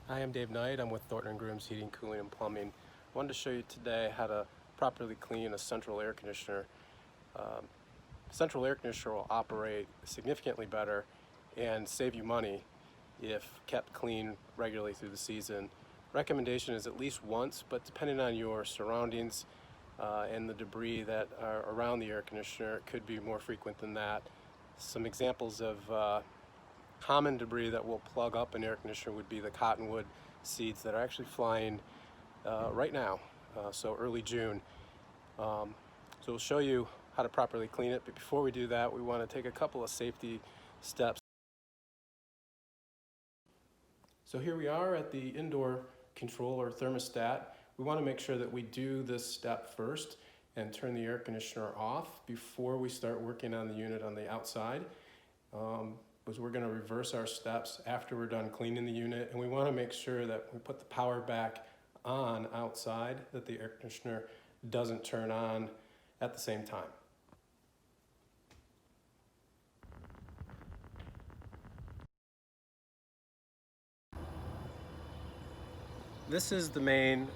Hi, I'm Dave Knight. I'm with Thornton & Groom's Heating, Cooling, and Plumbing. I wanted to show you today how to properly clean a central air conditioner. Central air conditioner will operate significantly better and save you money if kept clean regularly through the season. Recommendation is at least once, but depending on your surroundings and the debris that are around the air conditioner, it could be more frequent than that. Some examples of common debris that will plug up an air conditioner would be the cottonwood seeds that are actually flying right now, so early June. So we'll show you how to properly clean it, but before we do that, we want to take a couple of safety steps. So here we are at the indoor control or thermostat. We want to make sure that we do this step first and turn the air conditioner off before we start working on the unit on the outside. Because we're going to reverse our steps after we're done cleaning the unit, and we want to make sure that we put the power back on outside, that the air conditioner doesn't turn on at the same time. This is the main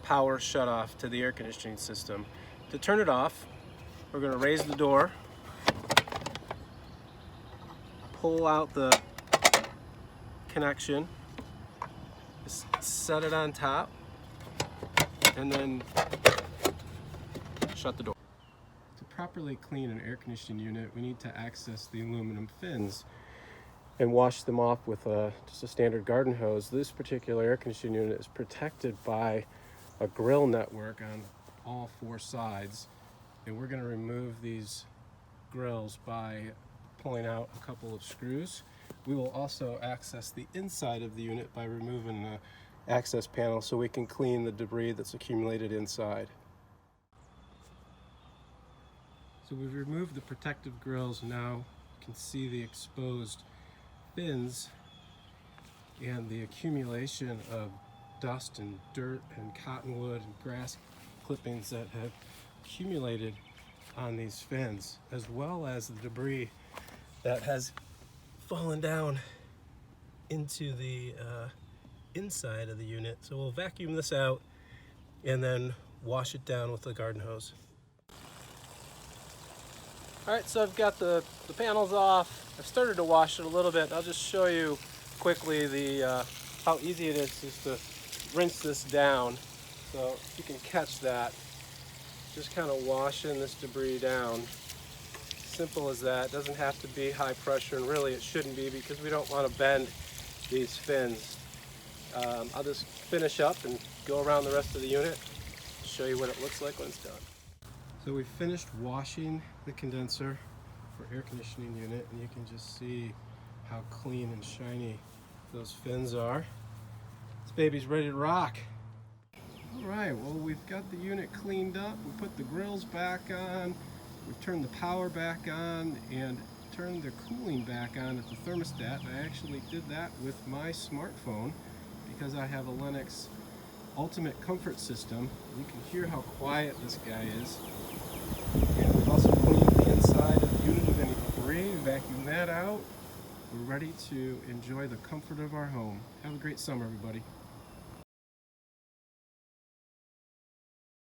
power shutoff to the air conditioning system. To turn it off, we're going to raise the door, pull out the connection, just set it on top, and then shut the door. To properly clean an air conditioning unit, we need to access the aluminum fins and wash them off with just a standard garden hose. This particular air conditioning unit is protected by a grill network on all four sides, and we're going to remove these grills by pulling out a couple of screws. We will also access the inside of the unit by removing the access panel so we can clean the debris that's accumulated inside. So we've removed the protective grills. Now you can see the exposed fins and the accumulation of dust and dirt and cottonwood and grass clippings that have accumulated on these fins, as well as the debris that has fallen down into the inside of the unit. So we'll vacuum this out and then wash it down with the garden hose. Alright, so I've got the panels off. I've started to wash it a little bit. I'll just show you quickly how easy it is just to rinse this down. So if you can catch that, just kind of washing this debris down. Simple as that. It doesn't have to be high pressure, and really it shouldn't be because we don't want to bend these fins. I'll just finish up and go around the rest of the unit, show you what it looks like when it's done. So we finished washing the condenser for air conditioning unit, and you can just see how clean and shiny those fins are. This baby's ready to rock. Alright, well, we've got the unit cleaned up. We put the grills back on, we've turned the power back on, and turned the cooling back on at the thermostat. I actually did that with my smartphone because I have a Lennox Ultimate Comfort System. You can hear how quiet this guy is. And we've also cleaned the inside of the unit of any debris, vacuumed that out. We're ready to enjoy the comfort of our home. Have a great summer, everybody.